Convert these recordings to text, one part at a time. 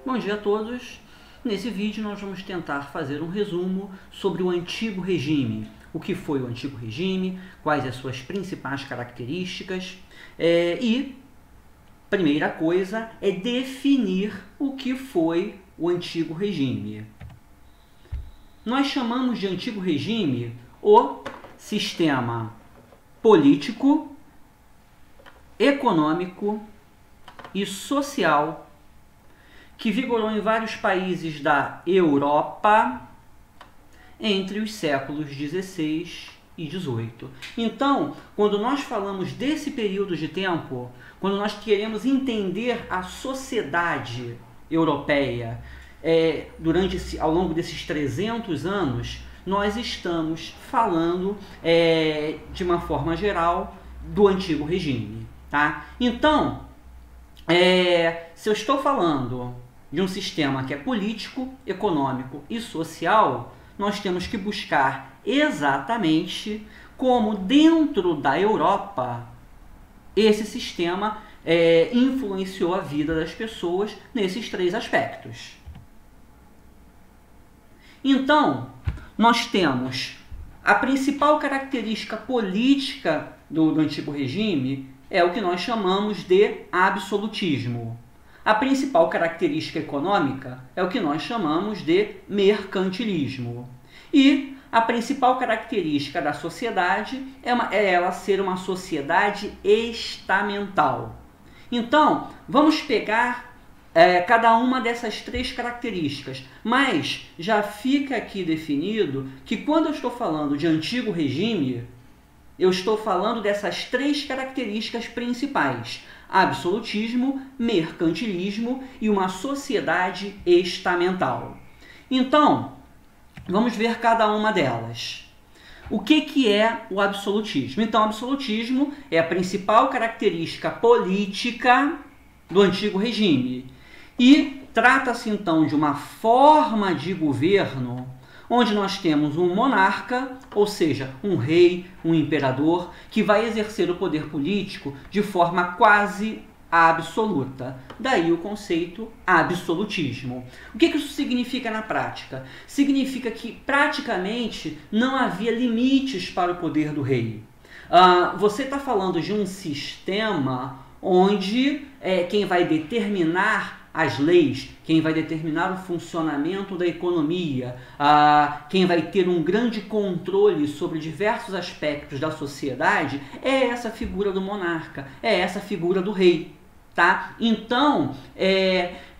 Bom dia a todos. Nesse vídeo nós vamos tentar fazer um resumo sobre o antigo regime. O que foi o antigo regime, quais as suas principais características e, primeira coisa, é definir o que foi o antigo regime. Nós chamamos de antigo regime o sistema político, econômico e social que vigorou em vários países da Europa entre os séculos XVI e XVIII. Então, quando nós falamos desse período de tempo, quando nós queremos entender a sociedade europeia ao longo desses 300 anos, nós estamos falando, de uma forma geral, do antigo regime. Tá? Então, se eu estou falando de um sistema que é político, econômico e social, nós temos que buscar exatamente como dentro da Europa esse sistema influenciou a vida das pessoas nesses três aspectos. Então, nós temos a principal característica política do antigo regime é o que nós chamamos de absolutismo. A principal característica econômica é o que nós chamamos de mercantilismo. E a principal característica da sociedade é ela ser uma sociedade estamental. Então, vamos pegar cada uma dessas três características, mas já fica aqui definido que quando eu estou falando de antigo regime, eu estou falando dessas três características principais: absolutismo, mercantilismo e uma sociedade estamental. Então, vamos ver cada uma delas. O que é o absolutismo? Então, o absolutismo é a principal característica política do antigo regime e trata-se então de uma forma de governo onde nós temos um monarca, ou seja, um rei, um imperador, que vai exercer o poder político de forma quase absoluta. Daí o conceito absolutismo. O que isso significa na prática? Significa que praticamente não havia limites para o poder do rei. Você está falando de um sistema onde quem vai determinar as leis, quem vai determinar o funcionamento da economia, quem vai ter um grande controle sobre diversos aspectos da sociedade, é essa figura do monarca, é essa figura do rei. Tá? Então,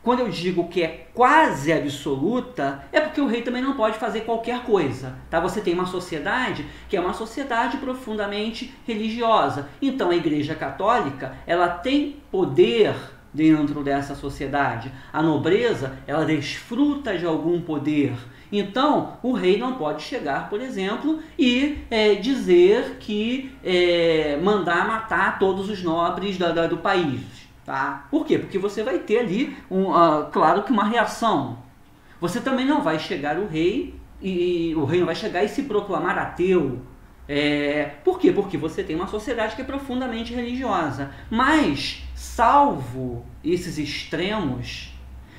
quando eu digo que é quase absoluta, é porque o rei também não pode fazer qualquer coisa. Tá? Você tem uma sociedade que é uma sociedade profundamente religiosa. Então, a Igreja Católica ela tem poder dentro dessa sociedade. A nobreza, ela desfruta de algum poder. Então, o rei não pode chegar, por exemplo, e dizer que mandar matar todos os nobres do país. Tá? Por quê? Porque você vai ter ali, claro que uma reação. Você também não vai chegar o rei não vai chegar e se proclamar ateu. Por quê? Porque você tem uma sociedade que é profundamente religiosa. Mas, salvo esses extremos,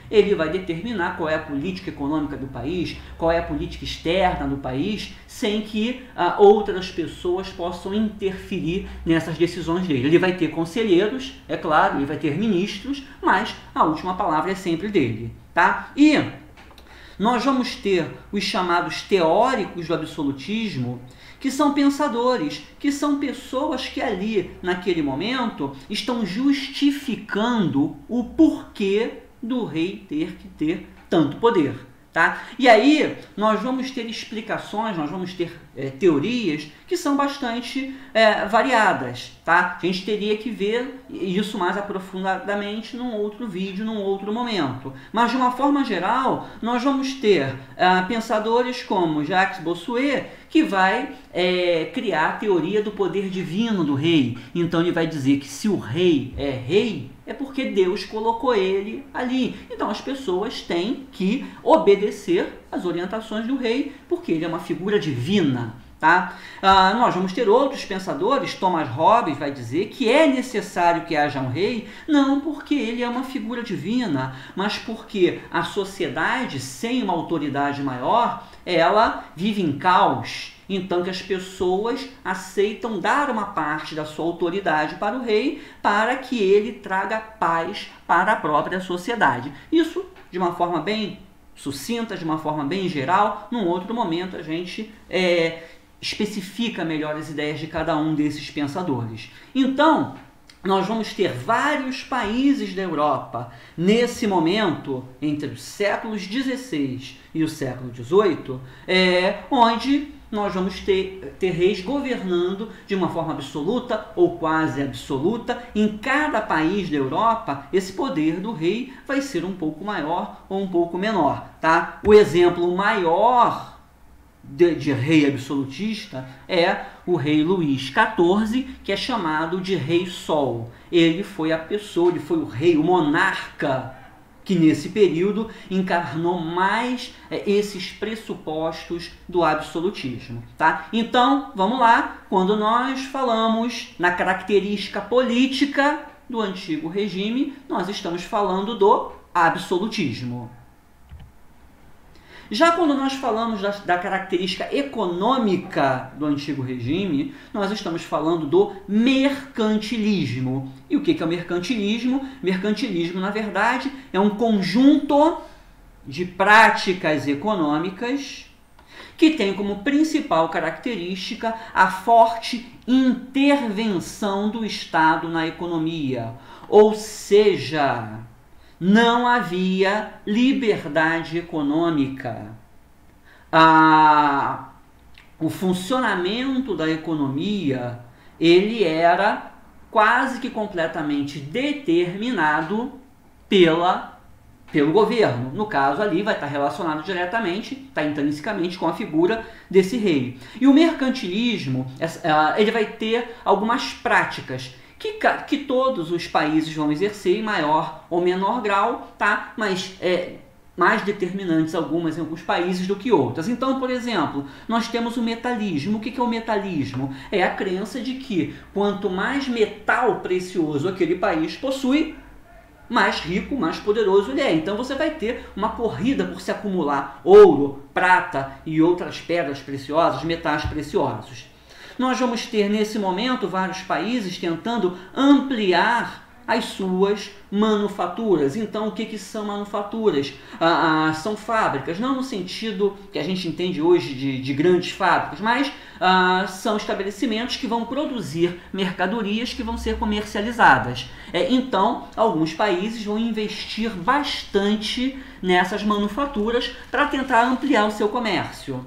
ele vai determinar qual é a política econômica do país, qual é a política externa do país, sem que outras pessoas possam interferir nessas decisões dele. Ele vai ter conselheiros, é claro, ele vai ter ministros, mas a última palavra é sempre dele. Tá? E nós vamos ter os chamados teóricos do absolutismo, que são pensadores, que são pessoas que ali, naquele momento, estão justificando o porquê do rei ter que ter tanto poder. Tá? E aí nós vamos ter explicações, nós vamos ter teorias que são bastante variadas. Tá? A gente teria que ver isso mais aprofundadamente num outro vídeo, num outro momento. Mas de uma forma geral, nós vamos ter pensadores como Jacques Bossuet, que vai criar a teoria do poder divino do rei. Então ele vai dizer que se o rei é porque Deus colocou ele ali. Então as pessoas têm que obedecer às orientações do rei, porque ele é uma figura divina. Tá? Nós vamos ter outros pensadores. Thomas Hobbes vai dizer que é necessário que haja um rei, não porque ele é uma figura divina, mas porque a sociedade sem uma autoridade maior, ela vive em caos. Então que as pessoas aceitam dar uma parte da sua autoridade para o rei para que ele traga paz para a própria sociedade. Isso de uma forma bem sucinta, de uma forma bem geral. Num outro momento a gente especifica melhor as ideias de cada um desses pensadores. Então, nós vamos ter vários países da Europa, nesse momento, entre os séculos XVI e o século XVIII, onde nós vamos ter reis governando de uma forma absoluta ou quase absoluta. Em cada país da Europa, esse poder do rei vai ser um pouco maior ou um pouco menor. Tá? O exemplo maior de rei absolutista é o rei Luís XIV, que é chamado de Rei Sol. Ele foi a pessoa, ele foi o rei, o monarca, que nesse período encarnou mais esses pressupostos do absolutismo. Tá? Então, vamos lá, quando nós falamos na característica política do antigo regime, nós estamos falando do absolutismo. Já quando nós falamos da característica econômica do antigo regime, nós estamos falando do mercantilismo. E o que é o mercantilismo? Mercantilismo, na verdade, é um conjunto de práticas econômicas que tem como principal característica a forte intervenção do Estado na economia. Ou seja, não havia liberdade econômica. O funcionamento da economia, ele era quase que completamente determinado pelo governo. No caso ali vai estar relacionado diretamente, está intrinsecamente com a figura desse rei. E o mercantilismo, ele vai ter algumas práticas que todos os países vão exercer em maior ou menor grau, tá? Mas mais determinantes algumas em alguns países do que outras. Então, por exemplo, nós temos o metalismo. O que é o metalismo? É a crença de que quanto mais metal precioso aquele país possui, mais rico, mais poderoso ele é. Então você vai ter uma corrida por se acumular ouro, prata e outras pedras preciosas, metais preciosos. Nós vamos ter, nesse momento, vários países tentando ampliar as suas manufaturas. Então, o que são manufaturas? São fábricas, não no sentido que a gente entende hoje de grandes fábricas, mas são estabelecimentos que vão produzir mercadorias que vão ser comercializadas. Então, alguns países vão investir bastante nessas manufaturas para tentar ampliar o seu comércio.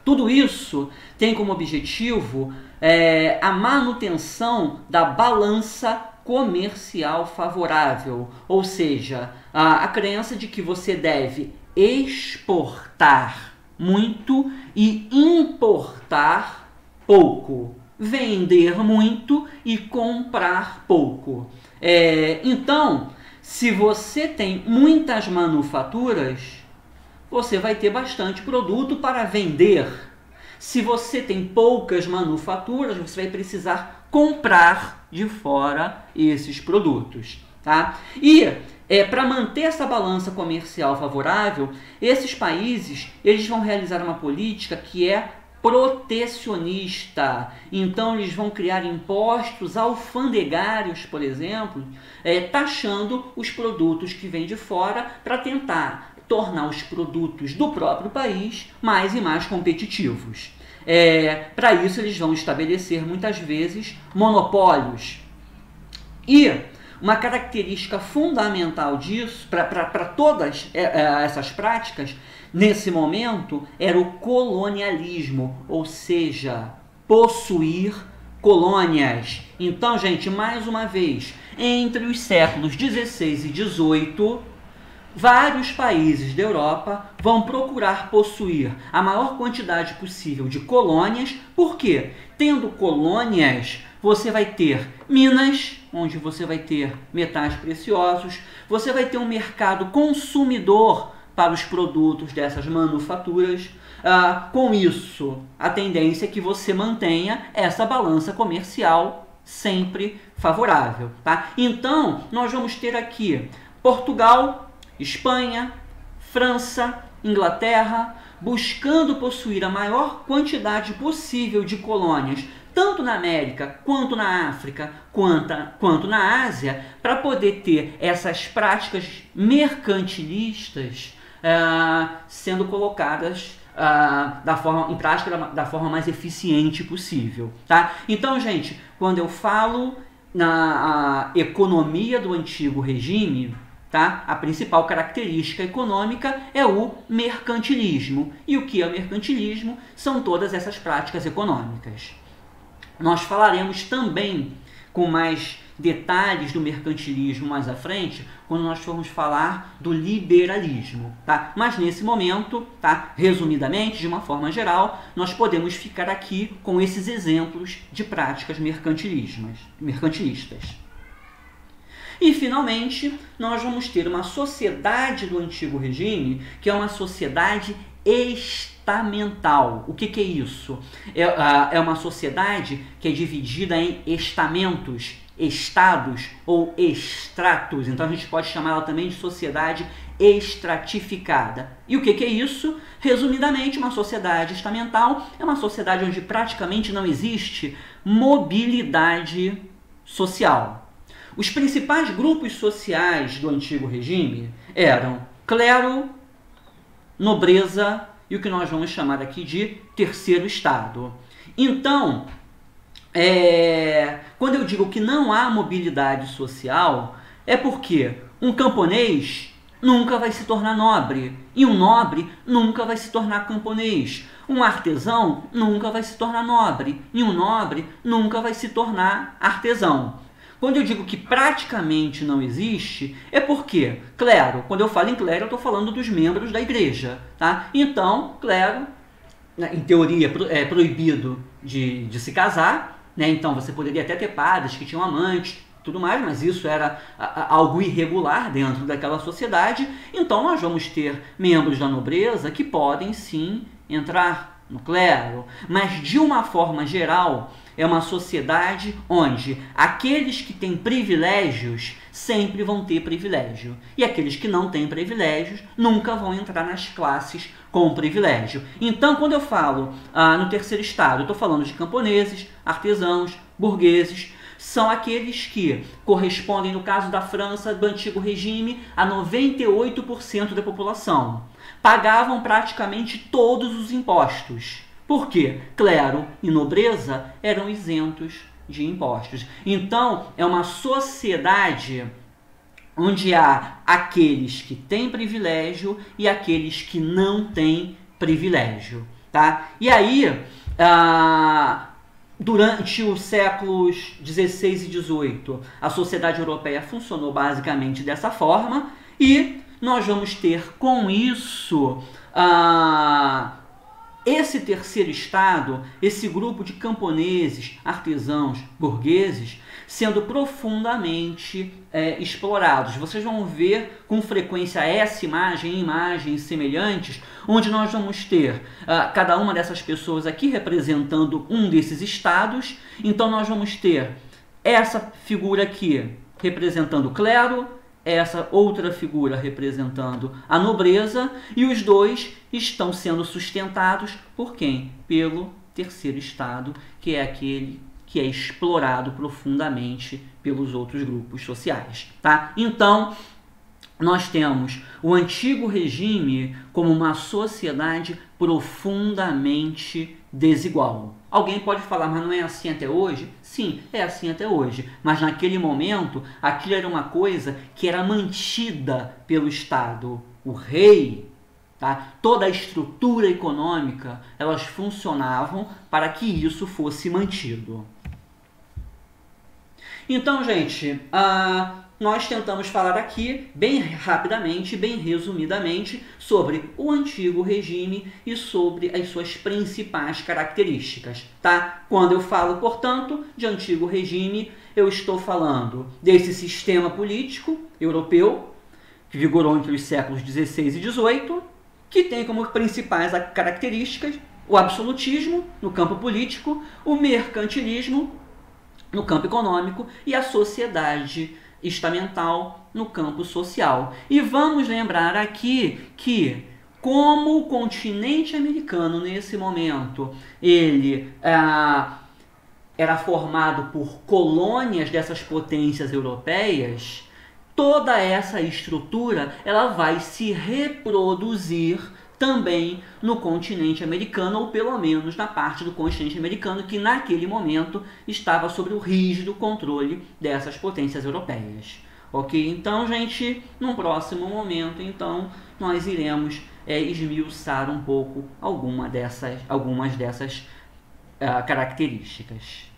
Tudo isso tem como objetivo a manutenção da balança comercial favorável, ou seja, a crença de que você deve exportar muito e importar pouco, vender muito e comprar pouco. Então, se você tem muitas manufaturas, você vai ter bastante produto para vender. Se você tem poucas manufaturas, você vai precisar comprar de fora esses produtos. Tá? E para manter essa balança comercial favorável, esses países eles vão realizar uma política que é protecionista. Então eles vão criar impostos alfandegários, por exemplo, taxando os produtos que vêm de fora para tentar tornar os produtos do próprio país mais e mais competitivos. Para isso eles vão estabelecer muitas vezes monopólios. E uma característica fundamental disso, para todas essas práticas, nesse momento, era o colonialismo, ou seja, possuir colônias. Então, gente, mais uma vez, entre os séculos XVI e XVIII, vários países da Europa vão procurar possuir a maior quantidade possível de colônias. Por quê? Tendo colônias, você vai ter minas, onde você vai ter metais preciosos, você vai ter um mercado consumidor para os produtos dessas manufaturas, Com isso, a tendência é que você mantenha essa balança comercial sempre favorável, tá? Então, nós vamos ter aqui Portugal, Espanha, França, Inglaterra, buscando possuir a maior quantidade possível de colônias, tanto na América, quanto na África, quanto na Ásia, para poder ter essas práticas mercantilistas sendo colocadas em prática da forma mais eficiente possível, tá? Então, gente, quando eu falo na economia do antigo regime, tá? A principal característica econômica é o mercantilismo. E o que é o mercantilismo? São todas essas práticas econômicas. Nós falaremos também com mais detalhes do mercantilismo mais à frente, quando nós formos falar do liberalismo, tá? Mas nesse momento, tá? Resumidamente, de uma forma geral, nós podemos ficar aqui com esses exemplos de práticas mercantilistas. E, finalmente, nós vamos ter uma sociedade do antigo regime, que é uma sociedade estamental. O que é isso? É uma sociedade que é dividida em estamentos, estados ou estratos. Então, a gente pode chamá-la também de sociedade estratificada. E o que é isso? Resumidamente, uma sociedade estamental é uma sociedade onde praticamente não existe mobilidade social. Os principais grupos sociais do antigo regime eram clero, nobreza e o que nós vamos chamar aqui de terceiro estado. Então, quando eu digo que não há mobilidade social, é porque um camponês nunca vai se tornar nobre, e um nobre nunca vai se tornar camponês. Um artesão nunca vai se tornar nobre, e um nobre nunca vai se tornar artesão. Quando eu digo que praticamente não existe, é porque clero, quando eu falo em clero, eu estou falando dos membros da igreja, tá? Então, clero, em teoria, é proibido de se casar, né? Então você poderia até ter padres que tinham amantes, tudo mais, mas isso era algo irregular dentro daquela sociedade. Então nós vamos ter membros da nobreza que podem sim entrar no clero, mas de uma forma geral é uma sociedade onde aqueles que têm privilégios sempre vão ter privilégio e aqueles que não têm privilégios nunca vão entrar nas classes com privilégio. Então, quando eu falo no terceiro estado, eu estou falando de camponeses, artesãos, burgueses. São aqueles que correspondem, no caso da França, do antigo regime, a 98% da população. Pagavam praticamente todos os impostos. Por quê? Clero e nobreza eram isentos de impostos. Então, é uma sociedade onde há aqueles que têm privilégio e aqueles que não têm privilégio. Tá? E aí, durante os séculos XVI e XVIII, a sociedade europeia funcionou basicamente dessa forma e nós vamos ter com isso esse terceiro estado, esse grupo de camponeses, artesãos, burgueses, sendo profundamente explorados. Vocês vão ver com frequência essa imagem e imagens semelhantes, onde nós vamos ter cada uma dessas pessoas aqui representando um desses estados. Então nós vamos ter essa figura aqui representando o clero, essa outra figura representando a nobreza, e os dois estão sendo sustentados por quem? Pelo terceiro estado, que é aquele que é explorado profundamente pelos outros grupos sociais. Tá? Então, nós temos o antigo regime como uma sociedade profundamente desigual. Alguém pode falar, mas não é assim até hoje? Sim, é assim até hoje. Mas naquele momento, aquilo era uma coisa que era mantida pelo Estado. O rei, tá? Toda a estrutura econômica, elas funcionavam para que isso fosse mantido. Então, gente, nós tentamos falar aqui, bem rapidamente, bem resumidamente, sobre o antigo regime e sobre as suas principais características. Tá? Quando eu falo, portanto, de antigo regime, eu estou falando desse sistema político europeu, que vigorou entre os séculos XVI e XVIII, que tem como principais características o absolutismo no campo político, o mercantilismo no campo econômico e a sociedade estamental no campo social. E vamos lembrar aqui que, como o continente americano nesse momento ele era formado por colônias dessas potências europeias, toda essa estrutura ela vai se reproduzir também no continente americano, ou pelo menos na parte do continente americano que naquele momento estava sob o rígido controle dessas potências europeias. Ok? Então, gente, num próximo momento, então, nós iremos esmiuçar um pouco algumas dessas características.